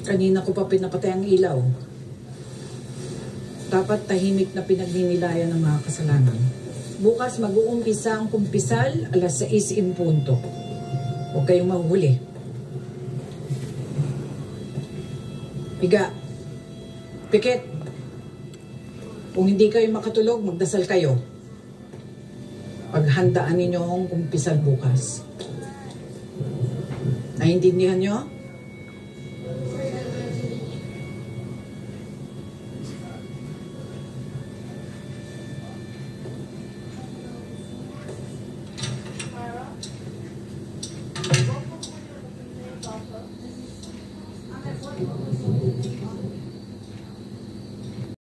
Kanina ko pa pinapatay ang ilaw. Dapat tahimik na pinagninilayan ng mga kasalanan. Bukas mag-uumpisa ang kumpisal, 6:00 in punto. Huwag kayong mahuhuli. Piga. Pikit. Kung hindi kayo makatulog, magdasal kayo. Paghandaan ninyo ang kumpisal bukas. Naintindihan nyo?